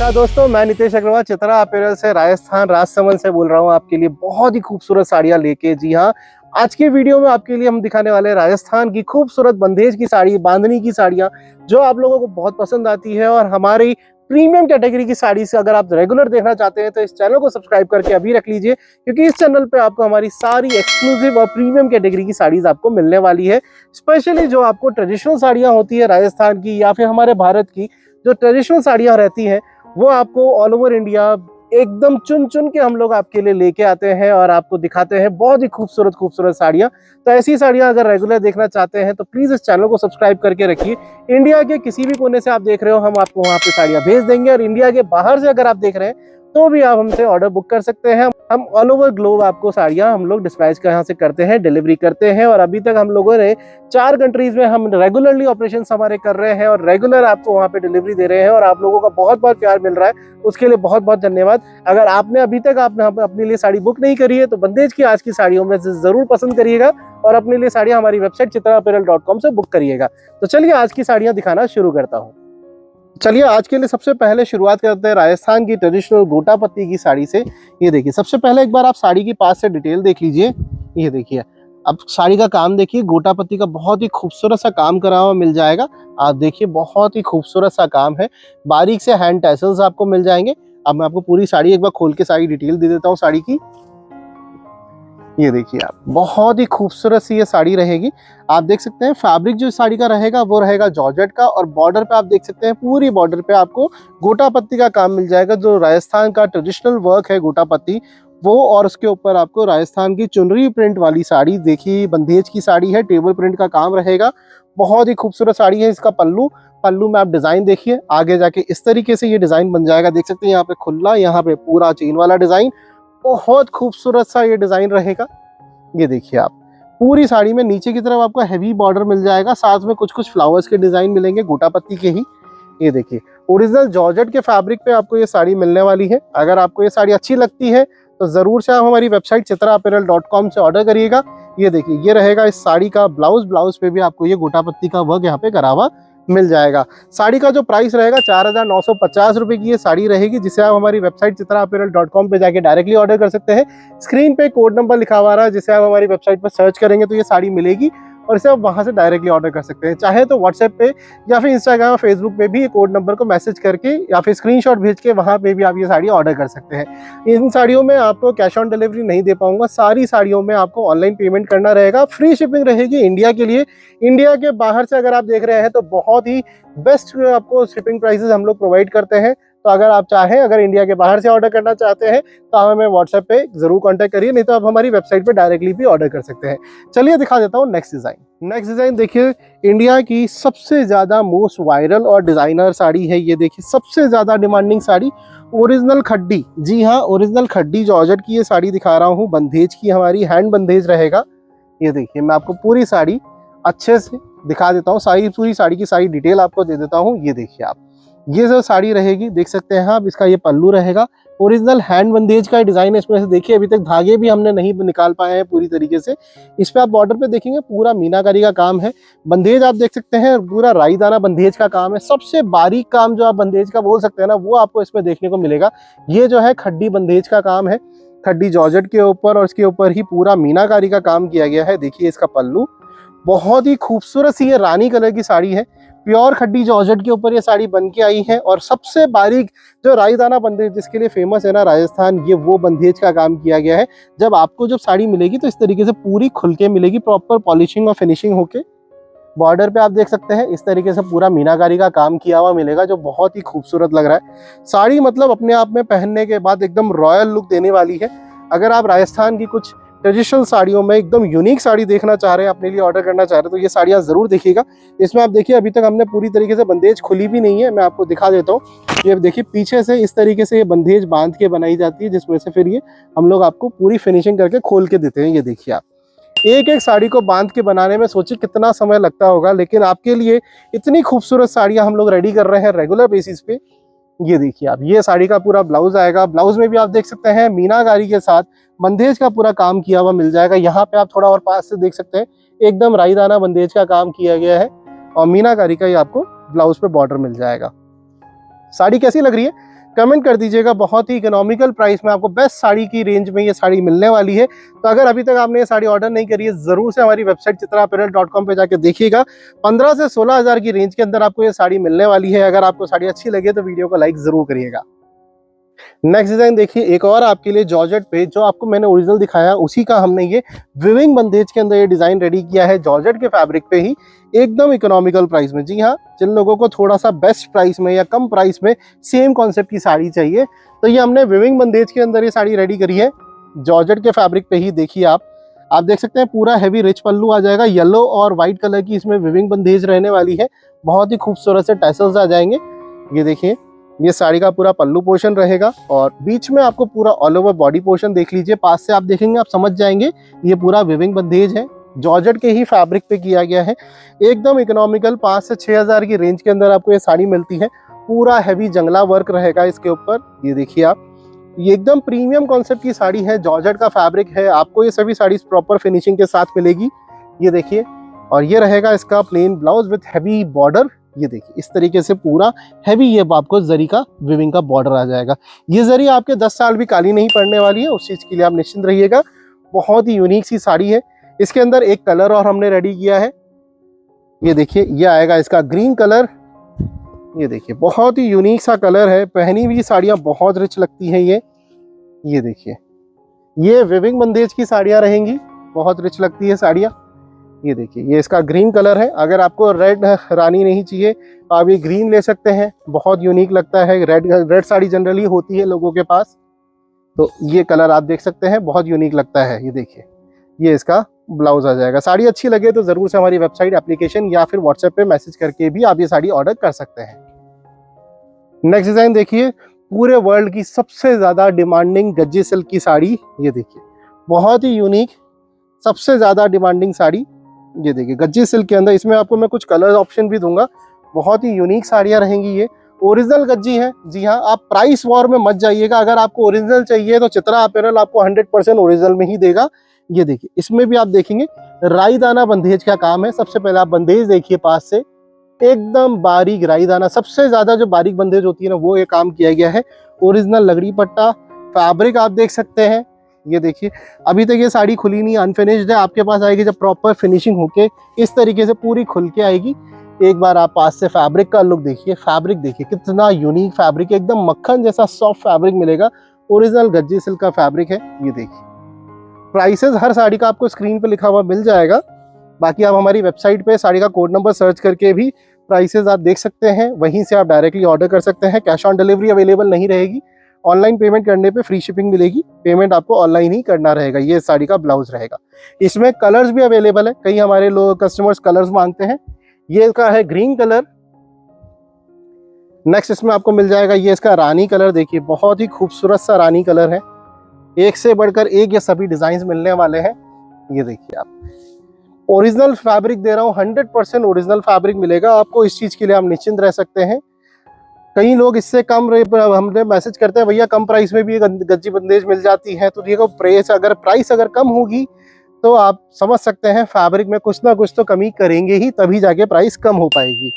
नमस्कार दोस्तों, मैं नितेश अग्रवाल चित्रा अपैरल से राजस्थान राजसमंद से बोल रहा हूँ। आपके लिए बहुत ही खूबसूरत साड़ियाँ लेके। जी हाँ, आज के वीडियो में आपके लिए हम दिखाने वाले हैं राजस्थान की खूबसूरत बंदेज की साड़ी, बांधनी की साड़ियाँ जो आप लोगों को बहुत पसंद आती है। और हमारी प्रीमियम कैटेगरी की साड़ी से अगर आप रेगुलर देखना चाहते हैं तो इस चैनल को सब्सक्राइब करके अभी रख लीजिए, क्योंकि इस चैनल पे आपको हमारी सारी एक्सक्लूसिव और प्रीमियम कैटेगरी की साड़ीज आपको मिलने वाली है। स्पेशली जो आपको ट्रेडिशनल साड़ियाँ होती है राजस्थान की या फिर हमारे भारत की जो ट्रेडिशनल साड़ियाँ रहती हैं, वो आपको ऑल ओवर इंडिया एकदम चुन चुन के हम लोग आपके लिए लेके आते हैं और आपको दिखाते हैं बहुत ही खूबसूरत खूबसूरत साड़ियाँ। तो ऐसी साड़ियाँ अगर रेगुलर देखना चाहते हैं तो प्लीज़ इस चैनल को सब्सक्राइब करके रखिए। इंडिया के किसी भी कोने से आप देख रहे हो, हम आपको वहाँ पे साड़ियाँ भेज देंगे। और इंडिया के बाहर से अगर आप देख रहे हैं तो भी आप हमसे ऑर्डर बुक कर सकते हैं। हम ऑल ओवर ग्लोब आपको साड़ियाँ हम लोग डिस्पैच यहाँ से करते हैं, डिलीवरी करते हैं। और अभी तक हम लोगों ने 4 कंट्रीज में हम रेगुलरली ऑपरेशन हमारे कर रहे हैं और रेगुलर आपको वहाँ पे डिलीवरी दे रहे हैं। और आप लोगों का बहुत बहुत प्यार मिल रहा है, उसके लिए बहुत बहुत धन्यवाद। अगर आपने अभी तक आपने अपने लिए साड़ी बुक नहीं करी है तो बंदेज की आज की साड़ियों में से जरूर पसंद करिएगा और अपने लिए साड़ियाँ हमारी वेबसाइट chitraapparel.com से बुक करिएगा। तो चलिए आज की साड़ियाँ दिखाना शुरू करता हूँ। चलिए आज के लिए सबसे पहले शुरुआत करते हैं राजस्थान की ट्रेडिशनल गोटा पत्ती की साड़ी से। ये देखिए, सबसे पहले एक बार आप साड़ी की पास से डिटेल देख लीजिए। ये देखिए, अब साड़ी का काम देखिए, गोटा पत्ती का बहुत ही खूबसूरत सा काम करा हुआ मिल जाएगा। आप देखिए, बहुत ही खूबसूरत सा काम है, बारीक से हैंड टैसल्स आपको मिल जाएंगे। अब मैं आपको पूरी साड़ी एक बार खोल के सारी डिटेल दे देता हूँ साड़ी की। ये देखिए, आप बहुत ही खूबसूरत सी ये साड़ी रहेगी। आप देख सकते हैं फैब्रिक जो साड़ी का रहेगा वो रहेगा जॉर्जेट का। और बॉर्डर पे आप देख सकते हैं, पूरी बॉर्डर पे आपको गोटा पत्ती का काम मिल जाएगा, जो राजस्थान का ट्रेडिशनल वर्क है गोटा पत्ती वो। और उसके ऊपर आपको राजस्थान की चुनरी प्रिंट वाली साड़ी देखिए, बंदेज की साड़ी है, टेबल प्रिंट का काम रहेगा। बहुत ही खूबसूरत साड़ी है। इसका पल्लू में आप डिजाइन देखिए, आगे जाके इस तरीके से ये डिजाइन बन जाएगा। देख सकते हैं यहाँ पे खुला, यहाँ पे पूरा चेन वाला डिजाइन, बहुत खूबसूरत सा ये डिजाइन रहेगा। ये देखिए, आप पूरी साड़ी में नीचे की तरफ आपको हैवी बॉर्डर मिल जाएगा, साथ में कुछ कुछ फ्लावर्स के डिजाइन मिलेंगे गोटा पत्ती के ही। ये देखिए, ओरिजिनल जॉर्जेट के फैब्रिक पे आपको ये साड़ी मिलने वाली है। अगर आपको ये साड़ी अच्छी लगती है तो जरूर से आप हमारी वेबसाइट chitraapparel.com से ऑर्डर करिएगा। ये देखिए, ये रहेगा इस साड़ी का ब्लाउज। ब्लाउज पे भी आपको ये गोटा पत्ती का वर्क यहाँ पे करा हुआ मिल जाएगा। साड़ी का जो प्राइस रहेगा 4,950 रुपये की ये साड़ी रहेगी, जिसे आप हमारी वेबसाइट chitraapparel.com पे जाके डायरेक्टली ऑर्डर कर सकते हैं। स्क्रीन पे कोड नंबर लिखा हुआ रहा है, जिसे आप हमारी वेबसाइट पर सर्च करेंगे तो ये साड़ी मिलेगी और इसे आप वहाँ से डायरेक्टली ऑर्डर कर सकते हैं। चाहे तो व्हाट्सएप पे या फिर इंस्टाग्राम फेसबुक पे भी कोड नंबर को मैसेज करके या फिर स्क्रीनशॉट भेज के वहाँ पे भी आप ये साड़ी ऑर्डर कर सकते हैं। इन साड़ियों में आपको कैश ऑन डिलीवरी नहीं दे पाऊंगा, सारी साड़ियों में आपको ऑनलाइन पेमेंट करना रहेगा। फ्री शिपिंग रहेगी इंडिया के लिए। इंडिया के बाहर से अगर आप देख रहे हैं तो बहुत ही बेस्ट आपको शिपिंग प्राइसेस हम लोग प्रोवाइड करते हैं। तो अगर आप चाहें, अगर इंडिया के बाहर से ऑर्डर करना चाहते हैं तो आप हमें व्हाट्सएप पे जरूर कांटेक्ट करिए, नहीं तो आप हमारी वेबसाइट पे डायरेक्टली भी ऑर्डर कर सकते हैं। चलिए दिखा देता हूँ नेक्स्ट डिज़ाइन। नेक्स्ट डिज़ाइन देखिए, इंडिया की सबसे ज़्यादा मोस्ट वायरल और डिज़ाइनर साड़ी है। ये देखिए, सबसे ज़्यादा डिमांडिंग साड़ी, ओरिजिनल खड्डी। जी हाँ, ओरिजिनल खड्डी जॉर्जेट की ये साड़ी दिखा रहा हूँ। बंदेज की हमारी हैंड बंदेज रहेगा। ये देखिए, मैं आपको पूरी साड़ी अच्छे से दिखा देता हूँ, सारी पूरी साड़ी की सारी डिटेल आपको दे देता हूँ। ये देखिए, आप ये जो साड़ी रहेगी देख सकते हैं आप, इसका ये पल्लू रहेगा। ओरिजिनल हैंड बंदेज का डिजाइन है इसमें से। देखिए, अभी तक धागे भी हमने नहीं निकाल पाए हैं पूरी तरीके से। इस पे आप बॉर्डर पे देखेंगे पूरा मीनाकारी का काम है। बंदेज आप देख सकते हैं, पूरा राईदाना बंदेज का काम है। सबसे बारीक काम जो आप बंदेज का बोल सकते हैं ना, वो आपको इसमें देखने को मिलेगा। ये जो है खड्डी बंदेज का काम है, खड्डी जॉर्जेट के ऊपर, और इसके ऊपर ही पूरा मीनाकारी का काम किया गया है। देखिए, इसका पल्लू बहुत ही खूबसूरत सी ये रानी कलर की साड़ी है। प्योर खड्डी जॉर्जेट के ऊपर ये साड़ी बन के आई है। और सबसे बारीक जो राईदाना बंदेज जिसके लिए फेमस है ना राजस्थान, ये वो बंदेज का काम किया गया है। जब साड़ी मिलेगी तो इस तरीके से पूरी खुल के मिलेगी, प्रॉपर पॉलिशिंग और फिनिशिंग होके। बॉर्डर पे आप देख सकते हैं इस तरीके से पूरा मीनाकारी का काम किया हुआ मिलेगा, जो बहुत ही खूबसूरत लग रहा है। साड़ी मतलब अपने आप में पहनने के बाद एकदम रॉयल लुक देने वाली है। अगर आप राजस्थान की कुछ ट्रेडिशनल साड़ियों में एकदम यूनिक साड़ी देखना चाह रहे हैं, अपने लिए ऑर्डर करना चाह रहे हैं, तो ये साड़ियाँ जरूर देखिएगा। इसमें आप देखिए, अभी तक हमने पूरी तरीके से बंदेज खुली भी नहीं है, मैं आपको दिखा देता हूँ। ये देखिए, पीछे से इस तरीके से ये बंदेज बांध के बनाई जाती है, जिसमें से फिर ये हम लोग आपको पूरी फिनिशिंग करके खोल के देते हैं। ये देखिए, आप एक एक साड़ी को बांध के बनाने में सोचिए कितना समय लगता होगा, लेकिन आपके लिए इतनी खूबसूरत साड़ियाँ हम लोग रेडी कर रहे हैं रेगुलर बेसिस पे। ये देखिए, आप ये साड़ी का पूरा ब्लाउज आएगा। ब्लाउज में भी आप देख सकते हैं मीनाकारी के साथ बंदेज का पूरा काम किया हुआ मिल जाएगा। यहाँ पे आप थोड़ा और पास से देख सकते हैं, एकदम राईदाना बंदेज का काम किया गया है और मीनाकारी का ही आपको ब्लाउज पे बॉर्डर मिल जाएगा। साड़ी कैसी लग रही है कमेंट कर दीजिएगा। बहुत ही इकोनॉमिकल प्राइस में आपको बेस्ट साड़ी की रेंज में ये साड़ी मिलने वाली है। तो अगर अभी तक आपने ये साड़ी ऑर्डर नहीं करी है, जरूर से हमारी वेबसाइट chitraapparel.com पे जाके देखिएगा। 15 से 16 हज़ार की रेंज के अंदर आपको ये साड़ी मिलने वाली है। अगर आपको साड़ी अच्छी लगे तो वीडियो को लाइक जरूर करिएगा। नेक्स्ट डिजाइन देखिए, एक और आपके लिए जॉर्जेट पे, जो आपको मैंने ओरिजिनल दिखाया उसी का हमने ये विविंग बंदेज के अंदर ये डिजाइन रेडी किया है, जॉर्जेट के फैब्रिक पे ही, एकदम इकोनॉमिकल प्राइस में। जी हाँ, जिन लोगों को थोड़ा सा बेस्ट प्राइस में या कम प्राइस में सेम कॉन्सेप्ट की साड़ी चाहिए, तो ये हमने विविंग बंदेज के अंदर ये साड़ी रेडी करी है, जॉर्जेट के फैब्रिक पे ही। देखिए आप देख सकते हैं पूरा हैवी रिच पल्लू आ जाएगा, येलो और व्हाइट कलर की इसमें विविंग बंदेज रहने वाली है। बहुत ही खूबसूरत से टैसल्स आ जाएंगे। ये देखिए, ये साड़ी का पूरा पल्लू पोर्शन रहेगा और बीच में आपको पूरा ऑल ओवर बॉडी पोर्शन देख लीजिए, पास से आप देखेंगे आप समझ जाएंगे ये पूरा विविंग बंदेज है, जॉर्जेट के ही फैब्रिक पे किया गया है। एकदम इकोनॉमिकल 5 से 6 हज़ार की रेंज के अंदर आपको ये साड़ी मिलती है। पूरा हैवी जंगला वर्क रहेगा इसके ऊपर। ये देखिए आप, ये एकदम प्रीमियम कॉन्सेप्ट की साड़ी है, जॉर्जेट का फैब्रिक है। आपको ये सभी साड़ी प्रॉपर फिनिशिंग के साथ मिलेगी। ये देखिए, और ये रहेगा इसका plain blouse with heavy border. ये देखिए इस तरीके से पूरा हैवी ये आपको जरी का विविंग का बॉर्डर आ जाएगा। ये जरी आपके 10 साल भी काली नहीं पड़ने वाली है, उस चीज के लिए आप निश्चिंत रहिएगा। बहुत ही यूनिक सी साड़ी है। इसके अंदर एक कलर और हमने रेडी किया है। ये देखिए, ये आएगा इसका ग्रीन कलर। ये देखिए बहुत ही यूनिक सा कलर है, पहनी हुई साड़ियां बहुत रिच लगती है ये देखिए, ये विविंग बंदेज की साड़ियां रहेंगी, बहुत रिच लगती है साड़ियां। ये देखिए, ये इसका ग्रीन कलर है। अगर आपको रेड रानी नहीं चाहिए तो आप ये ग्रीन ले सकते हैं, बहुत यूनिक लगता है। रेड साड़ी जनरली होती है लोगों के पास, तो ये कलर आप देख सकते हैं, बहुत यूनिक लगता है। ये देखिए, ये इसका ब्लाउज आ जाएगा। साड़ी अच्छी लगे तो जरूर से हमारी वेबसाइट, एप्लीकेशन या फिर व्हाट्सएप पे मैसेज करके भी आप ये साड़ी ऑर्डर कर सकते हैं। नेक्स्ट डिजाइन देखिए, पूरे वर्ल्ड की सबसे ज्यादा डिमांडिंग गज्जी सिल्क की साड़ी। ये देखिए, बहुत ही यूनिक, सबसे ज्यादा डिमांडिंग साड़ी। ये देखिए गज्जी सिल्क के अंदर, इसमें आपको मैं कुछ कलर ऑप्शन भी दूंगा। बहुत ही यूनिक साड़ियां रहेंगी। ये ओरिजिनल गज्जी है। जी हाँ, आप प्राइस वॉर में मत जाइएगा। अगर आपको ओरिजिनल चाहिए तो चित्रा अपैरल आपको 100% ओरिजिनल में ही देगा। ये देखिए, इसमें भी आप देखेंगे राई दाना बंदेज का काम है। सबसे पहले आप बंदेज देखिए पास से, एकदम बारीक राई दाना, सबसे ज्यादा जो बारीक बंदेज होती है ना, वो ये काम किया गया है। ओरिजिनल लगड़ी पट्टा फैब्रिक आप देख सकते हैं। ये देखिए, अभी तक ये साड़ी खुली नहीं, अनफिनिश्ड है। आपके पास आएगी जब प्रॉपर फिनिशिंग होके इस तरीके से पूरी खुल के आएगी। एक बार आप पास से फैब्रिक का लुक देखिए, फैब्रिक देखिए कितना यूनिक फैब्रिक है, एकदम मक्खन जैसा सॉफ्ट फैब्रिक मिलेगा। ओरिजिनल गज्जी सिल्क का फैब्रिक है। ये देखिए, प्राइसेस हर साड़ी का आपको स्क्रीन पे लिखा हुआ मिल जाएगा। बाकी आप हमारी वेबसाइट पे साड़ी का कोड नंबर सर्च करके भी प्राइसेस आप देख सकते हैं, वहीं से आप डायरेक्टली ऑर्डर कर सकते हैं। कैश ऑन डिलीवरी अवेलेबल नहीं रहेगी, ऑनलाइन पेमेंट करने पे फ्री शिपिंग मिलेगी। पेमेंट आपको ऑनलाइन ही करना रहेगा। ये साड़ी का ब्लाउज रहेगा। इसमें कलर्स भी अवेलेबल है, कई हमारे लोग कस्टमर्स कलर्स मांगते हैं। ये इसका है ग्रीन कलर। नेक्स्ट इसमें आपको मिल जाएगा ये इसका रानी कलर। देखिए बहुत ही खूबसूरत सा रानी कलर है, एक से बढ़कर एक ये सभी डिजाइन मिलने वाले हैं। ये देखिए, आप ओरिजिनल फैब्रिक दे रहा हूँ, 100% ओरिजिनल फैब्रिक मिलेगा आपको। इस चीज के लिए आप निश्चिंत रह सकते हैं। कई लोग इससे कम हमने मैसेज करते हैं, भैया कम प्राइस में भी गज्जी बंदेज मिल जाती है। तो देखो, प्राइस अगर कम होगी तो आप समझ सकते हैं फैब्रिक में कुछ ना कुछ तो कमी करेंगे ही, तभी जाके प्राइस कम हो पाएगी।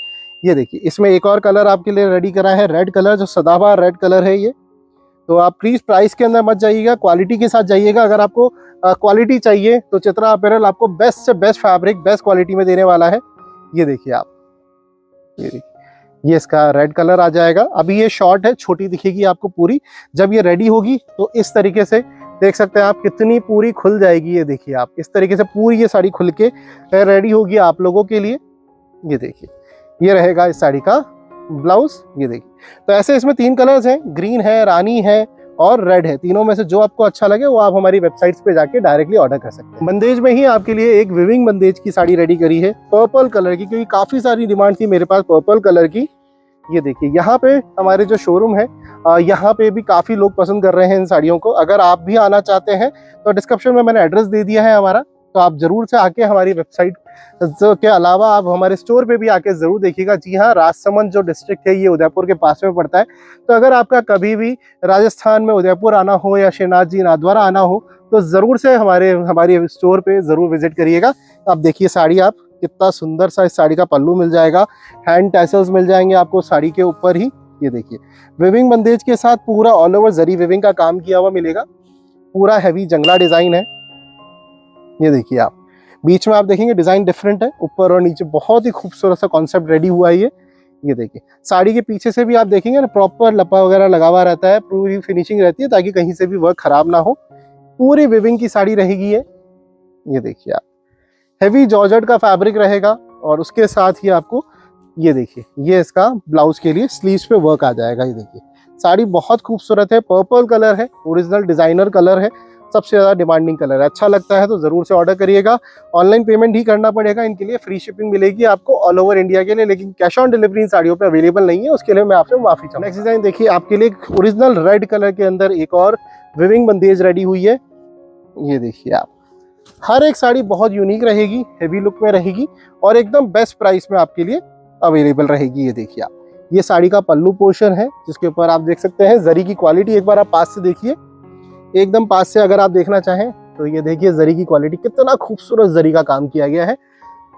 ये देखिए, इसमें एक और कलर आपके लिए रेडी करा है, रेड कलर, जो सदाबहार रेड कलर है ये। तो आप प्लीज प्राइस के अंदर मत जाइएगा, क्वालिटी के साथ जाइएगा। अगर आपको क्वालिटी चाहिए तो चित्रा अपैरल आपको बेस्ट से बेस्ट फैब्रिक बेस्ट क्वालिटी में देने वाला है। ये देखिए आप, ये देखिए, ये इसका रेड कलर आ जाएगा। अभी ये शॉर्ट है, छोटी दिखेगी आपको पूरी। जब ये रेडी होगी तो इस तरीके से देख सकते हैं आप, कितनी पूरी खुल जाएगी। ये देखिए आप, इस तरीके से पूरी ये साड़ी खुल के रेडी होगी आप लोगों के लिए। ये देखिए, ये रहेगा इस साड़ी का ब्लाउज। ये देखिए, तो ऐसे इसमें 3 कलर्स हैं, ग्रीन है, रानी है और रेड है। तीनों में से जो आपको अच्छा लगे वो आप हमारी वेबसाइट्स पे जाके डायरेक्टली ऑर्डर कर सकते हैं। बंदेज में ही आपके लिए एक विविंग बंदेज की साड़ी रेडी करी है, पर्पल कलर की, क्योंकि काफी सारी डिमांड थी मेरे पास पर्पल कलर की। ये देखिए, यहाँ पे हमारे जो शोरूम है, यहाँ पे भी काफी लोग पसंद कर रहे हैं इन साड़ियों को। अगर आप भी आना चाहते हैं तो डिस्क्रिप्शन में मैंने एड्रेस दे दिया है हमारा, तो आप जरूर से आके हमारी वेबसाइट के अलावा आप हमारे स्टोर पे भी आके जरूर देखिएगा। जी हाँ, राजसमंद जो डिस्ट्रिक्ट है ये उदयपुर के पास में पड़ता है। तो अगर आपका कभी भी राजस्थान में उदयपुर आना हो या श्रीनाथ जी नाथद्वारा आना हो तो जरूर से हमारी स्टोर पे जरूर विजिट करिएगा। आप देखिए साड़ी, आप कितना सुंदर सा इस साड़ी का पल्लू मिल जाएगा, हैंड टैसल्स मिल जाएंगे आपको साड़ी के ऊपर ही। ये देखिए विविंग बंदेज के साथ पूरा ऑल ओवर जरी विविंग का काम किया हुआ मिलेगा। पूरा हैवी जंगला डिजाइन है। ये देखिए आप बीच में आप देखेंगे डिजाइन डिफरेंट है, ऊपर और नीचे बहुत ही खूबसूरत सा कॉन्सेप्ट रेडी हुआ है ये देखिए साड़ी के पीछे से भी आप देखेंगे ना प्रॉपर लपा वगैरह लगा हुआ रहता है, पूरी फिनिशिंग रहती है ताकि कहीं से भी वर्क खराब ना हो। पूरी विविंग की साड़ी रहेगी ये देखिए आप हैवी जॉर्जेट का फैब्रिक रहेगा और उसके साथ ही आपको ये देखिए ये इसका ब्लाउज के लिए स्लीव्स पे वर्क आ जाएगा। ये देखिए साड़ी बहुत खूबसूरत है, पर्पल कलर है, ओरिजिनल डिजाइनर कलर है, सबसे ज्यादा डिमांडिंग कलर है। अच्छा लगता है तो जरूर से ऑर्डर करिएगा। ऑनलाइन पेमेंट ही करना पड़ेगा, इनके लिए फ्री शिपिंग मिलेगी आपको ऑल ओवर इंडिया के लिए, लेकिन कैश ऑन डिलीवरी इन साड़ियों पे अवेलेबल नहीं है, उसके लिए मैं आपसे माफी चाहूँगा। नेक्स्ट डिजाइन देखिए आपके लिए ओरिजिनल रेड कलर के अंदर एक और विविंग बंदेज रेडी हुई है। ये देखिए आप हर एक साड़ी बहुत यूनिक रहेगी, हेवी लुक में रहेगी और एकदम बेस्ट प्राइस में आपके लिए अवेलेबल रहेगी। ये देखिए आप ये साड़ी का पल्लू पोर्शन है जिसके ऊपर आप देख सकते हैं जरी की क्वालिटी, एक बार आप पास से देखिए, एकदम पास से अगर आप देखना चाहें तो ये देखिए जरी की क्वालिटी, कितना खूबसूरत जरी का काम किया गया है।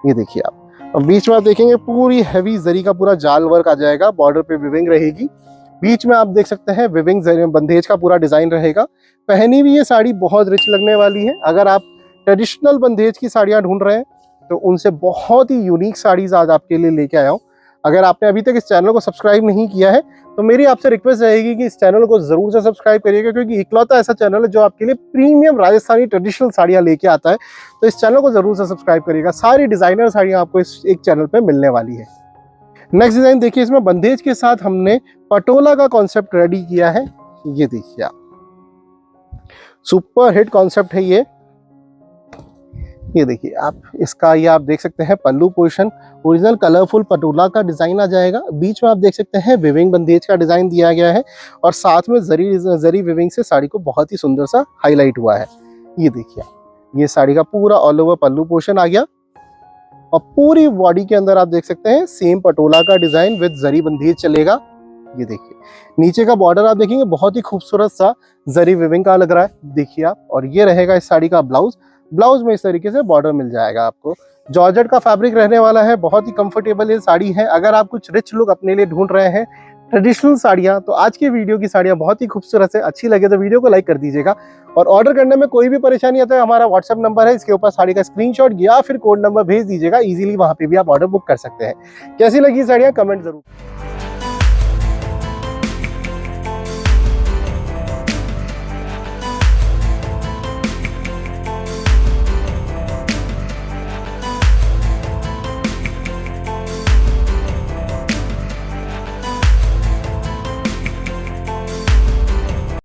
ये देखिए आप और बीच में आप देखेंगे पूरी हैवी जरी का पूरा जाल वर्क आ जाएगा, बॉर्डर पे विविंग रहेगी। बीच में आप देख सकते हैं विविंग बंदेज का पूरा डिजाइन रहेगा। पहनी भी ये साड़ी बहुत रिच लगने वाली है। अगर आप ट्रेडिशनल बंदेज की साड़ियां ढूंढ रहे हैं तो उनसे बहुत ही यूनिक साड़ीज आज आपके लिए लेके आया हूँ। अगर आपने अभी तक इस चैनल को सब्सक्राइब नहीं किया है तो मेरी आपसे रिक्वेस्ट रहेगी कि इस चैनल को जरूर से सब्सक्राइब करिएगा, क्योंकि इकलौता ऐसा चैनल है जो आपके लिए प्रीमियम राजस्थानी ट्रेडिशनल साड़ियां लेके आता है। तो इस चैनल को जरूर से सब्सक्राइब करिएगा, सारी डिजाइनर साड़ियां आपको इस एक चैनल पे मिलने वाली है। नेक्स्ट डिजाइन देखिए, इसमें बंदेज के साथ हमने पटोला का कॉन्सेप्ट रेडी किया है। ये देखिए आप सुपर हिट कॉन्सेप्ट है ये देखिए आप इसका ये आप देख सकते हैं पल्लू पोर्शन ओरिजिनल कलरफुल पटोला का डिजाइन आ जाएगा। बीच में आप देख सकते हैं विविंग बंदेज का डिजाइन दिया गया है और साथ में जरी विविंग से साड़ी को बहुत ही सुंदर सा हाईलाइट हुआ है। ये देखिए ये साड़ी का पूरा ऑल ओवर पल्लू पोर्शन आ गया और पूरी बॉडी के अंदर आप देख सकते हैं सेम पटोला का डिजाइन विद जरी बंदेज चलेगा। ये देखिए नीचे का बॉर्डर आप देखेंगे बहुत ही खूबसूरत सा जरी विविंग का लग रहा है, देखिए आप। और ये रहेगा इस साड़ी का ब्लाउज में इस तरीके से बॉर्डर मिल जाएगा आपको। जॉर्जेट का फैब्रिक रहने वाला है, बहुत ही कंफर्टेबल ये साड़ी है। अगर आप कुछ रिच लुक अपने लिए ढूंढ रहे हैं ट्रेडिशनल साड़ियाँ, तो आज की वीडियो की साड़ियाँ बहुत ही खूबसूरत है। अच्छी लगे तो वीडियो को लाइक कर दीजिएगा और ऑर्डर करने में कोई भी परेशानी आता है हमारा व्हाट्सएप नंबर है, इसके ऊपर साड़ी का स्क्रीनशॉट या फिर कोड नंबर भेज दीजिएगा, इजीली वहाँ पे भी आप ऑर्डर बुक कर सकते हैं। कैसी लगी साड़ियाँ कमेंट जरूर।